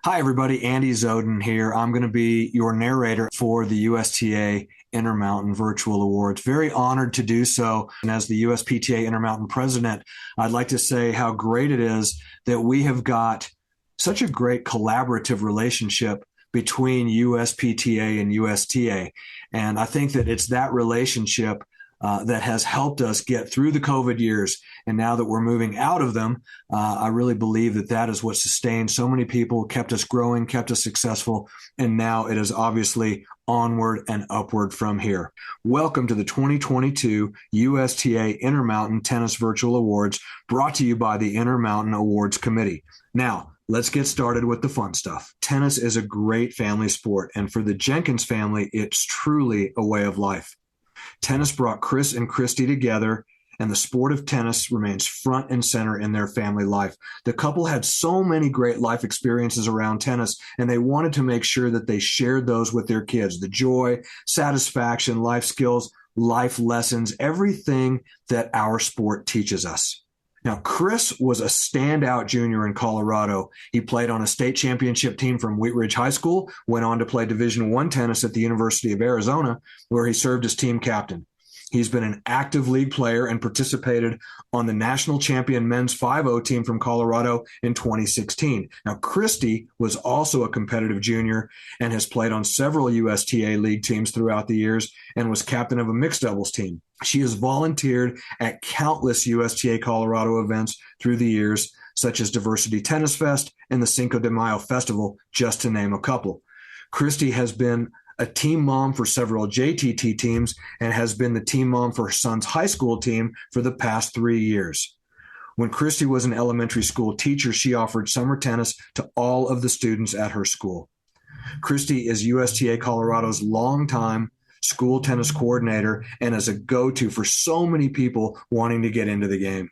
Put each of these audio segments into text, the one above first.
Hi, everybody. Andy Zoden here. I'm going to be your narrator for the USTA Intermountain Virtual Awards. Very honored to do so. And as the USPTA Intermountain president, I'd like to say how great it is that we have got such a great collaborative relationship between USPTA and USTA. And I think that it's that relationship that has helped us get through the COVID years. And now that we're moving out of them, I really believe that that is what sustained so many people, kept us growing, kept us successful. And now it is obviously onward and upward from here. Welcome to the 2022 USTA Intermountain Tennis Virtual Awards, brought to you by the Intermountain Awards Committee. Now, let's get started with the fun stuff. Tennis is a great family sport, and for the Jenkins family, it's truly a way of life. Tennis brought Chris and Christy together, and the sport of tennis remains front and center in their family life. The couple had so many great life experiences around tennis, and they wanted to make sure that they shared those with their kids. The joy, satisfaction, life skills, life lessons, everything that our sport teaches us. Now, Chris was a standout junior in Colorado. He played on a state championship team from Wheat Ridge High School, went on to play Division I tennis at the University of Arizona, where he served as team captain. He's been an active league player and participated on the national champion men's 5-0 team from Colorado in 2016. Now, Christy was also a competitive junior and has played on several USTA league teams throughout the years and was captain of a mixed doubles team. She has volunteered at countless USTA Colorado events through the years, such as Diversity Tennis Fest and the Cinco de Mayo Festival, just to name a couple. Christy has been a team mom for several JTT teams and has been the team mom for her son's high school team for the past 3 years. When Christy was an elementary school teacher, she offered summer tennis to all of the students at her school. Christy is USTA Colorado's longtime school tennis coordinator and is a go-to for so many people wanting to get into the game.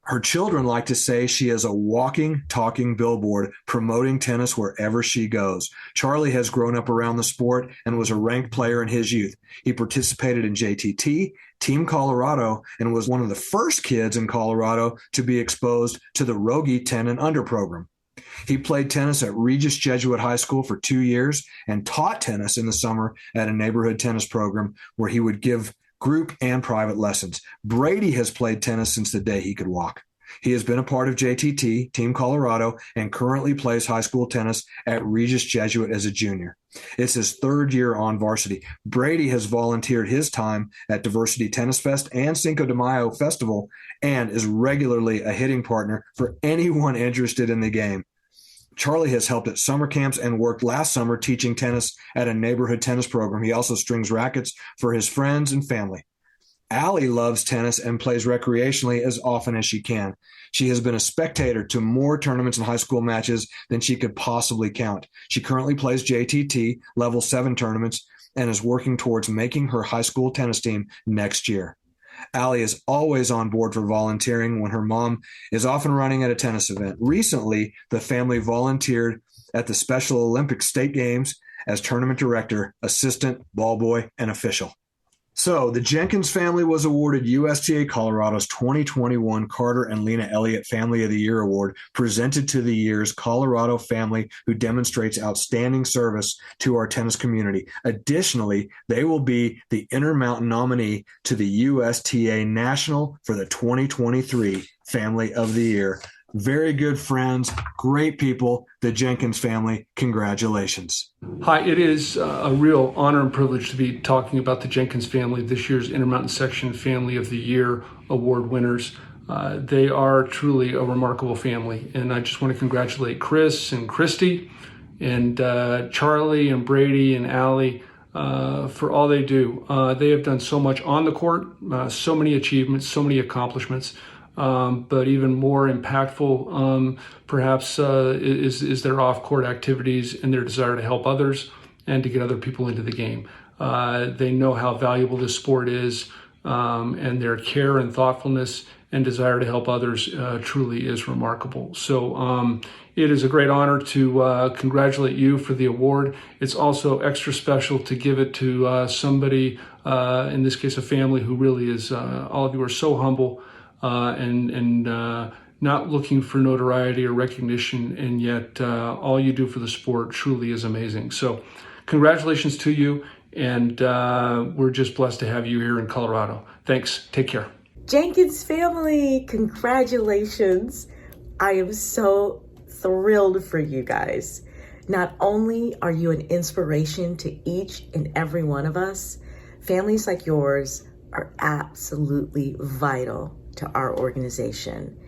Her children like to say she is a walking, talking billboard promoting tennis wherever she goes. Charlie has grown up around the sport and was a ranked player in his youth. He participated in JTT, Team Colorado, and was one of the first kids in Colorado to be exposed to the Rogie 10 and under program. He played tennis at Regis Jesuit High School for 2 years and taught tennis in the summer at a neighborhood tennis program where he would give group and private lessons. Brady has played tennis since the day he could walk. He has been a part of JTT, Team Colorado, and currently plays high school tennis at Regis Jesuit as a junior. It's his third year on varsity. Brady has volunteered his time at Diversity Tennis Fest and Cinco de Mayo Festival and is regularly a hitting partner for anyone interested in the game. Charlie has helped at summer camps and worked last summer teaching tennis at a neighborhood tennis program. He also strings rackets for his friends and family. Allie loves tennis and plays recreationally as often as she can. She has been a spectator to more tournaments and high school matches than she could possibly count. She currently plays JTT Level 7 tournaments and is working towards making her high school tennis team next year. Allie is always on board for volunteering when her mom is often running at a tennis event. Recently, the family volunteered at the Special Olympics State Games as tournament director, assistant, ball boy, and official. So the Jenkins family was awarded USTA Colorado's 2021 Carter and Lena Elliott Family of the Year Award, presented to the year's Colorado family who demonstrates outstanding service to our tennis community. Additionally, they will be the Intermountain nominee to the USTA National for the 2023 Family of the Year. Very good friends, great people, the Jenkins family. Congratulations. Hi, it is a real honor and privilege to be talking about the Jenkins family, this year's Intermountain Section Family of the Year Award winners. They are truly a remarkable family, and I just want to congratulate Chris and Christy and Charlie and Brady and Allie for all they do. They have done so much on the court, so many achievements, so many accomplishments. But even more impactful, perhaps, is their off-court activities and their desire to help others and to get other people into the game. They know how valuable this sport is, and their care and thoughtfulness and desire to help others truly is remarkable. So it is a great honor to congratulate you for the award. It's also extra special to give it to somebody, in this case a family, who really is, all of you are so humble and not looking for notoriety or recognition, and yet all you do for the sport truly is amazing. So congratulations to you, and we're just blessed to have you here in Colorado. Thanks. Take care. Jenkins family, congratulations. I am so thrilled for you guys. Not only are you an inspiration to each and every one of us, families like yours are absolutely vital to our organization.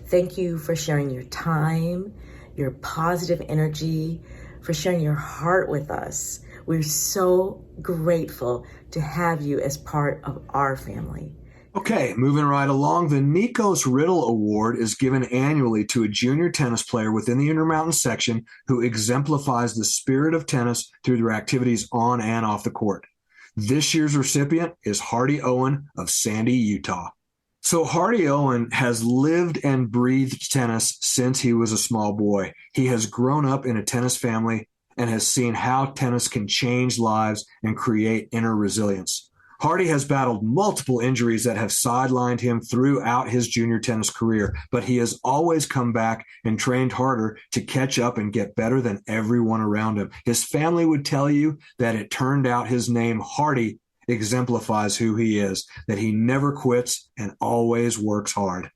Thank you for sharing your time, your positive energy, for sharing your heart with us. We're so grateful to have you as part of our family. Okay, moving right along, the Nikos Riddle Award is given annually to a junior tennis player within the Intermountain section who exemplifies the spirit of tennis through their activities on and off the court. This year's recipient is Hardy Owen of Sandy, Utah. So Hardy Owen has lived and breathed tennis since he was a small boy. He has grown up in a tennis family and has seen how tennis can change lives and create inner resilience. Hardy has battled multiple injuries that have sidelined him throughout his junior tennis career, but he has always come back and trained harder to catch up and get better than everyone around him. His family would tell you that it turned out his name, Hardy, exemplifies who he is, that he never quits and always works hard.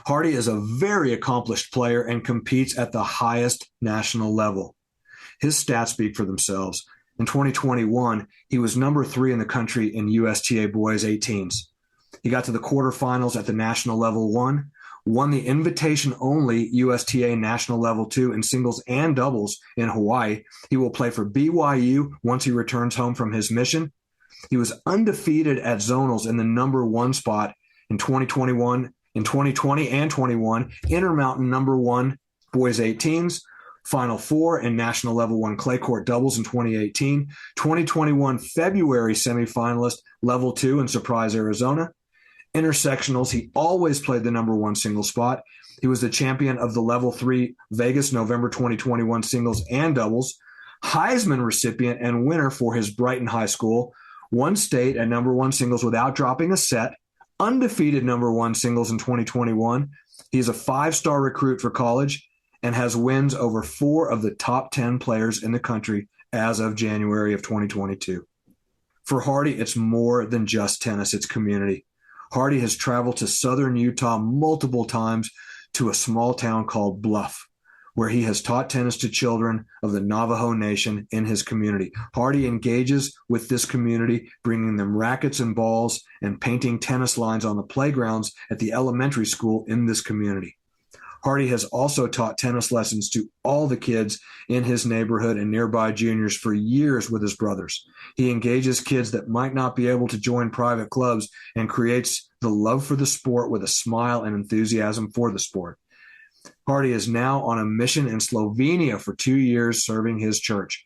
Hardy is a very accomplished player and competes at the highest national level. His stats speak for themselves. In 2021, he was number 3 in the country in USTA boys 18s. He got to the quarterfinals at the national level 1, won the invitation-only USTA national level 2 in singles and doubles in Hawaii. He will play for BYU once he returns home from his mission. He was undefeated at zonals in the number 1 spot in 2021, in 2020 and 21, Intermountain number 1 boys 18s, Final 4 in National Level 1 clay court doubles in 2018, 2021 February semifinalist Level 2 in Surprise, Arizona. Intersectionals, he always played the number 1 single spot. He was the champion of the Level 3 Vegas November 2021 singles and doubles. Heisman recipient and winner for his Brighton High School. Won state at number 1 singles without dropping a set. Undefeated number 1 singles in 2021. He is a 5-star recruit for college and has wins over 4 of the top 10 players in the country as of January of 2022. For Hardy, it's more than just tennis, it's community. Hardy has traveled to southern Utah multiple times to a small town called Bluff, where he has taught tennis to children of the Navajo Nation in his community. Hardy engages with this community, bringing them rackets and balls and painting tennis lines on the playgrounds at the elementary school in this community. Hardy has also taught tennis lessons to all the kids in his neighborhood and nearby juniors for years with his brothers. He engages kids that might not be able to join private clubs and creates the love for the sport with a smile and enthusiasm for the sport. Hardy is now on a mission in Slovenia for 2 years serving his church.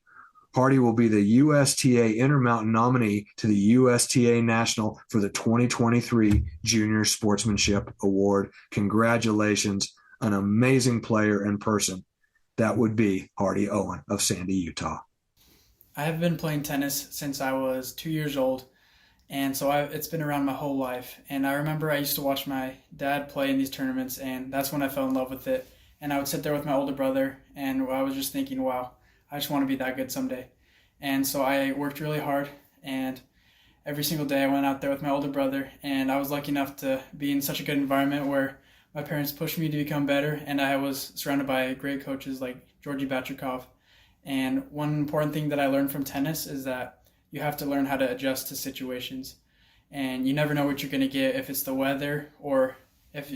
Hardy will be the USTA Intermountain nominee to the USTA National for the 2023 Junior Sportsmanship Award. Congratulations. An amazing player and person. That would be Hardy Owen of Sandy, Utah. I have been playing tennis since I was 2 years old, and so it's been around my whole life. And I remember I used to watch my dad play in these tournaments, and that's when I fell in love with it. And I would sit there with my older brother, and I was just thinking, wow, I just want to be that good someday. And so I worked really hard, and every single day I went out there with my older brother, and I was lucky enough to be in such a good environment where my parents pushed me to become better, and I was surrounded by great coaches like Georgi Batrikov. And one important thing that I learned from tennis is that you have to learn how to adjust to situations. And you never know what you're going to get, if it's the weather or if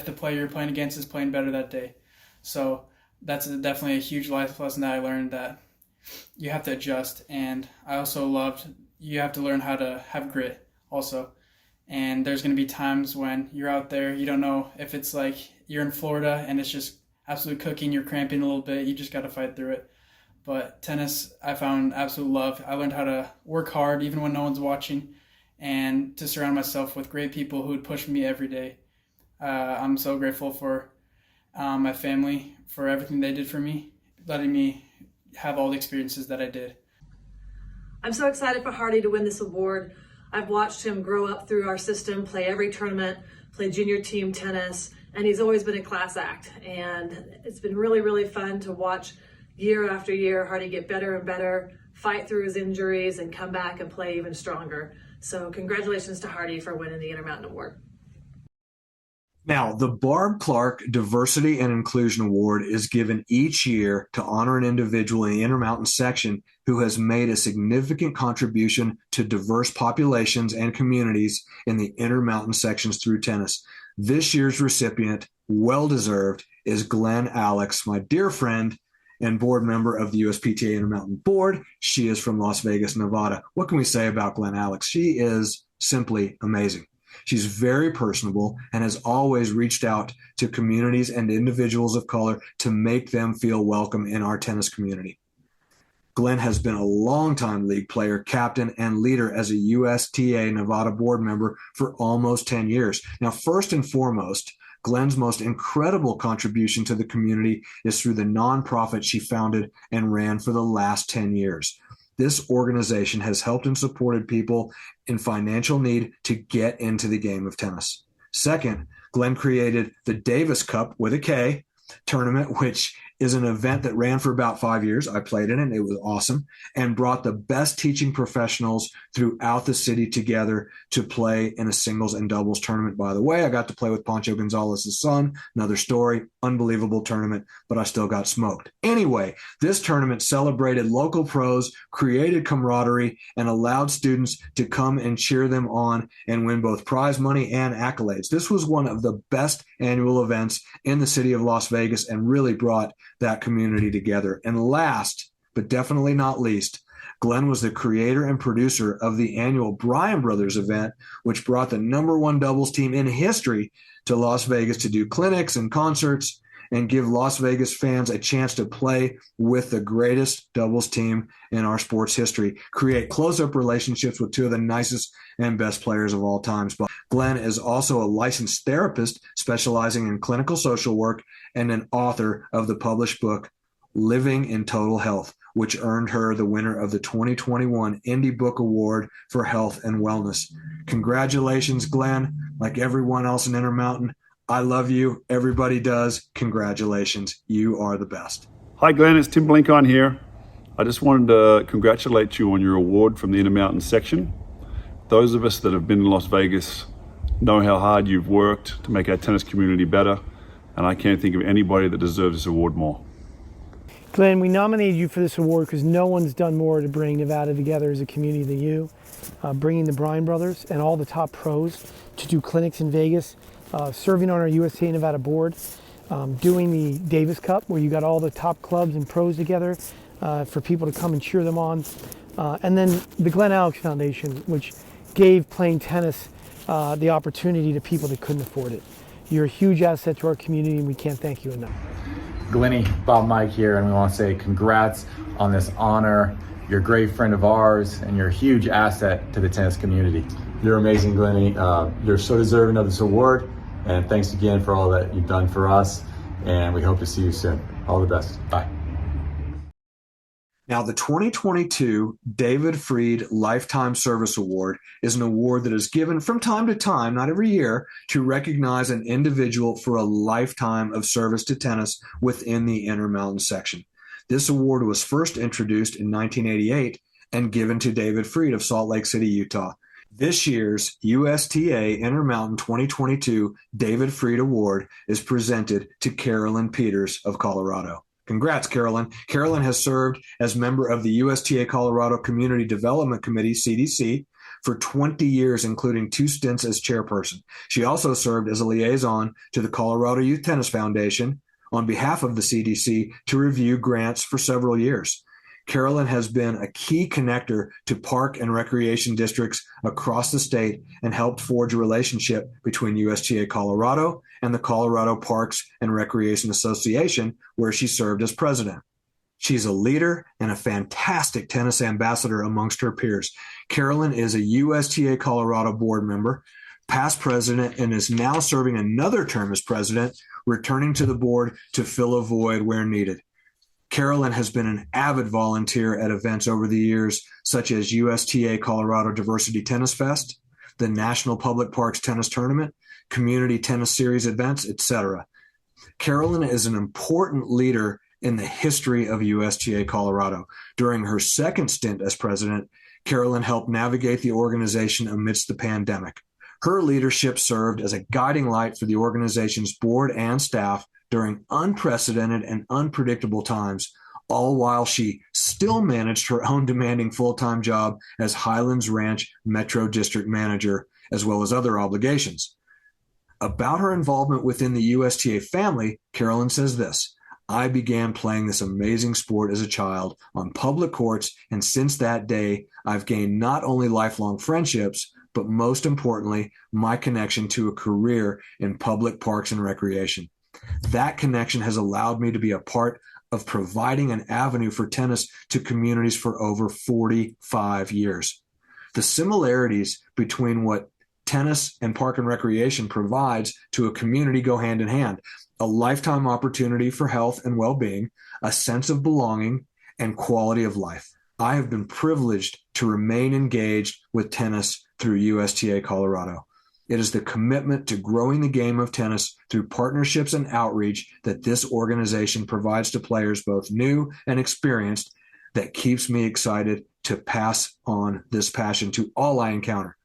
the player you're playing against is playing better that day. So that's definitely a huge life lesson that I learned, that you have to adjust. And I also loved you have to learn how to have grit also. And there's going to be times when you're out there, you don't know if it's like you're in Florida and it's just absolute cooking, you're cramping a little bit, you just got to fight through it. But tennis, I found absolute love. I learned how to work hard even when no one's watching, and to surround myself with great people who would push me every day. I'm so grateful for my family, for everything they did for me, letting me have all the experiences that I did. I'm so excited for Hardy to win this award. I've watched him grow up through our system, play every tournament, play junior team tennis, and he's always been a class act. And it's been really, really fun to watch year after year Hardy get better and better, fight through his injuries, and come back and play even stronger. So congratulations to Hardy for winning the Intermountain Award. Now, the Barb Clark Diversity and Inclusion Award is given each year to honor an individual in the Intermountain section who has made a significant contribution to diverse populations and communities in the Intermountain sections through tennis. This year's recipient, well-deserved, is Glenn Alex, my dear friend and board member of the USPTA Intermountain Board. She is from Las Vegas, Nevada. What can we say about Glenn Alex? She is simply amazing. She's very personable and has always reached out to communities and individuals of color to make them feel welcome in our tennis community. Glenn has been a longtime league player, captain, and leader as a USTA Nevada board member for almost 10 years. Now, first and foremost, Glenn's most incredible contribution to the community is through the nonprofit she founded and ran for the last 10 years. This organization has helped and supported people in financial need to get into the game of tennis. Second, Glenn created the Davis Cup with a K tournament, which is an event that ran for about 5 years. I played in it. It was awesome, and brought the best teaching professionals throughout the city together to play in a singles and doubles tournament. By the way, I got to play with Pancho Gonzalez's son. Another story, unbelievable tournament, but I still got smoked. Anyway, this tournament celebrated local pros, created camaraderie, and allowed students to come and cheer them on and win both prize money and accolades. This was one of the best annual events in the city of Las Vegas and really brought that community together. And last, but definitely not least, Glenn was the creator and producer of the annual Bryan Brothers event, which brought the #1 doubles team in history to Las Vegas to do clinics and concerts and give Las Vegas fans a chance to play with the greatest doubles team in our sports history, create close-up relationships with two of the nicest and best players of all times. But Glenn is also a licensed therapist specializing in clinical social work and an author of the published book, Living in Total Health, which earned her the winner of the 2021 Indie Book Award for Health and Wellness. Congratulations, Glenn. Like everyone else in Intermountain, I love you. Everybody does. Congratulations. You are the best. Hi, Glenn. It's Tim Blinkon here. I just wanted to congratulate you on your award from the Intermountain section. Those of us that have been in Las Vegas know how hard you've worked to make our tennis community better, and I can't think of anybody that deserves this award more. Glenn, we nominated you for this award because no one's done more to bring Nevada together as a community than you. Bringing the Bryan brothers and all the top pros to do clinics in Vegas, serving on our USTA Nevada board, doing the Davis Cup where you got all the top clubs and pros together for people to come and cheer them on. And then the Glenn Alex Foundation, which gave playing tennis the opportunity to people that couldn't afford it. You're a huge asset to our community and we can't thank you enough. Glenny, Bob Mike here, and we want to say congrats on this honor. You're a great friend of ours, and you're a huge asset to the tennis community. You're amazing, Glenny. You're so deserving of this award, and thanks again for all that you've done for us, and we hope to see you soon. All the best. Bye. Now, the 2022 David Freed Lifetime Service Award is an award that is given from time to time, not every year, to recognize an individual for a lifetime of service to tennis within the Intermountain section. This award was first introduced in 1988 and given to David Freed of Salt Lake City, Utah. This year's USTA Intermountain 2022 David Freed Award is presented to Carolyn Peters of Colorado. Congrats, Carolyn. Carolyn has served as member of the USTA Colorado Community Development Committee, CDC, for 20 years, including 2 stints as chairperson. She also served as a liaison to the Colorado Youth Tennis Foundation on behalf of the CDC to review grants for several years. Carolyn has been a key connector to park and recreation districts across the state and helped forge a relationship between USTA Colorado and the Colorado Parks and Recreation Association, where she served as president. She's a leader and a fantastic tennis ambassador amongst her peers. Carolyn is a USTA Colorado board member, past president, and is now serving another term as president, returning to the board to fill a void where needed. Carolyn has been an avid volunteer at events over the years, such as USTA Colorado Diversity Tennis Fest, the National Public Parks Tennis Tournament, community tennis series events, etc. Carolyn is an important leader in the history of USTA Colorado. During her second stint as president, Carolyn helped navigate the organization amidst the pandemic. Her leadership served as a guiding light for the organization's board and staff during unprecedented and unpredictable times, all while she still managed her own demanding full-time job as Highlands Ranch Metro District Manager, as well as other obligations. About her involvement within the USTA family, Carolyn says this: "I began playing this amazing sport as a child on public courts, and since that day, I've gained not only lifelong friendships, but most importantly, my connection to a career in public parks and recreation. That connection has allowed me to be a part of providing an avenue for tennis to communities for over 45 years. The similarities between what tennis and park and recreation provides to a community go hand in hand: a lifetime opportunity for health and well-being, a sense of belonging, and quality of life. I have been privileged to remain engaged with tennis through USTA Colorado. It is the commitment to growing the game of tennis through partnerships and outreach that this organization provides to players, both new and experienced, that keeps me excited to pass on this passion to all I encounter."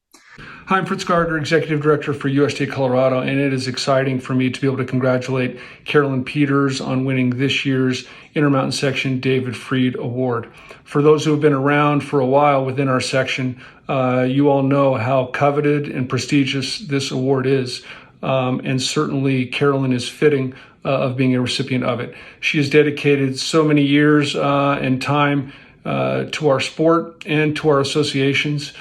Hi, I'm Fritz Gardner, Executive Director for USTA Colorado, and it is exciting for me to be able to congratulate Carolyn Peters on winning this year's Intermountain Section David Freed Award. For those who have been around for a while within our section, you all know how coveted and prestigious this award is, and certainly Carolyn is fitting of being a recipient of it. She has dedicated so many years and time to our sport and to our associations.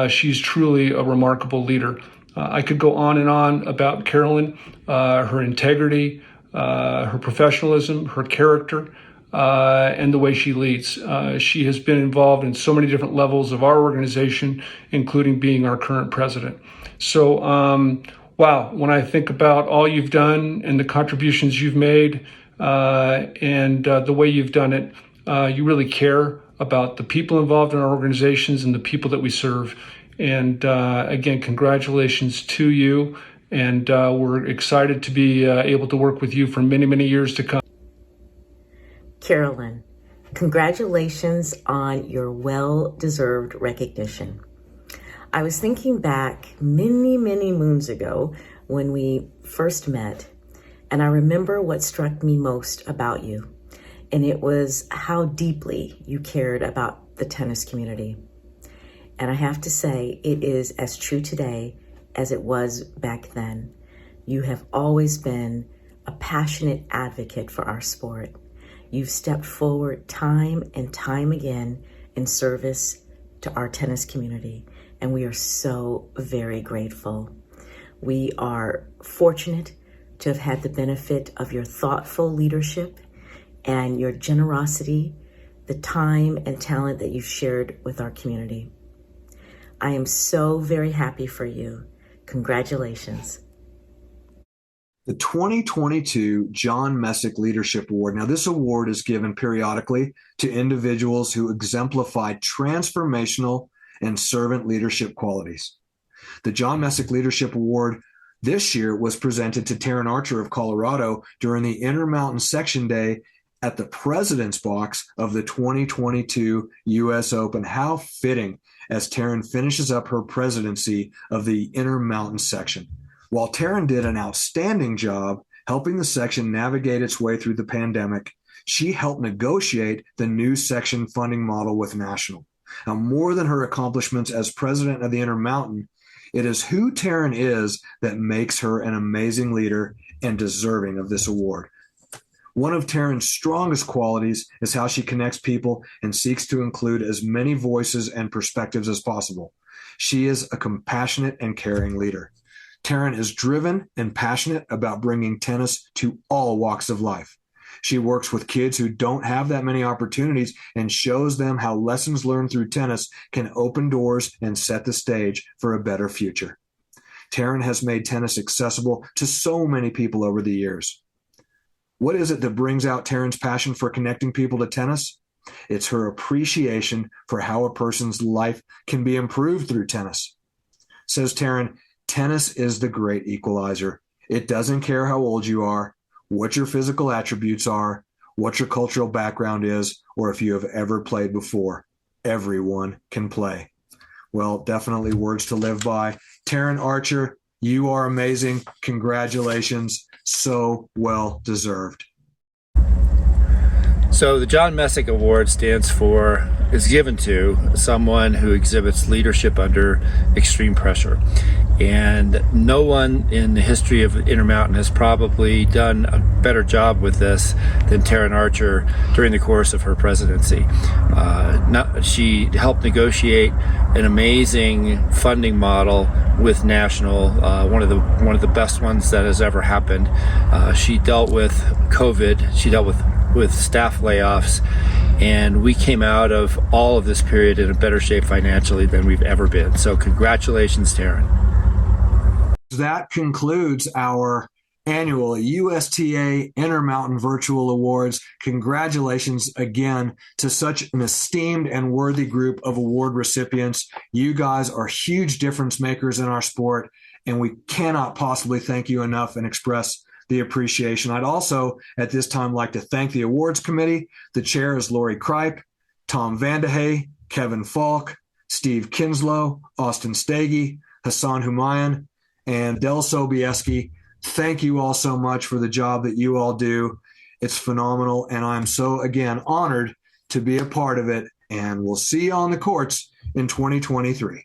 She's truly a remarkable leader. I could go on and on about Carolyn, her integrity, her professionalism, her character, and the way she leads. She has been involved in so many different levels of our organization, including being our current president. So, wow, when I think about all you've done and the contributions you've made and the way you've done it, you really care about the people involved in our organizations and the people that we serve. And again, congratulations to you. And we're excited to be able to work with you for many, many years to come. Carolyn, congratulations on your well-deserved recognition. I was thinking back many, many moons ago when we first met, and I remember what struck me most about you. And it was how deeply you cared about the tennis community. And I have to say, it is as true today as it was back then. You have always been a passionate advocate for our sport. You've stepped forward time and time again in service to our tennis community, and we are so very grateful. We are fortunate to have had the benefit of your thoughtful leadership and your generosity, the time and talent that you've shared with our community. I am so very happy for you. Congratulations. The 2022 John Messick Leadership Award. Now, this award is given periodically to individuals who exemplify transformational and servant leadership qualities. The John Messick Leadership Award this year was presented to Taryn Archer of Colorado during the Intermountain Section Day at the President's Box of the 2022 U.S. Open. How fitting as Taryn finishes up her presidency of the Intermountain section. While Taryn did an outstanding job helping the section navigate its way through the pandemic, she helped negotiate the new section funding model with National. Now, more than her accomplishments as president of the Intermountain, it is who Taryn is that makes her an amazing leader and deserving of this award. One of Taryn's strongest qualities is how she connects people and seeks to include as many voices and perspectives as possible. She is a compassionate and caring leader. Taryn is driven and passionate about bringing tennis to all walks of life. She works with kids who don't have that many opportunities and shows them how lessons learned through tennis can open doors and set the stage for a better future. Taryn has made tennis accessible to so many people over the years. What is it that brings out Taryn's passion for connecting people to tennis? It's her appreciation for how a person's life can be improved through tennis. says Taryn, tennis is the great equalizer. It doesn't care how old you are, what your physical attributes are, what your cultural background is, or if you have ever played before. Everyone can play. Well, definitely words to live by. Taryn Archer, you are amazing. Congratulations. So well deserved. So the John Messick Award is given to someone who exhibits leadership under extreme pressure. And no one in the history of Intermountain has probably done a better job with this than Taryn Archer during the course of her presidency. She helped negotiate an amazing funding model with National, one of the best ones that has ever happened. She dealt with COVID. She dealt with staff layoffs, and we came out of all of this period in a better shape financially than we've ever been. So congratulations, Taryn. That concludes our annual USTA Intermountain Virtual Awards. Congratulations again to such an esteemed and worthy group of award recipients. You guys are huge difference makers in our sport, and we cannot possibly thank you enough and express the appreciation. I'd also at this time like to thank the awards committee. The chair is Lori Kripe, Tom Vandehey, Kevin Falk, Steve Kinslow, Austin Stagey, Hassan Humayun, and Del Sobieski. Thank you all so much for the job that you all do. It's phenomenal, and I'm so, again, honored to be a part of it, and we'll see you on the courts in 2023.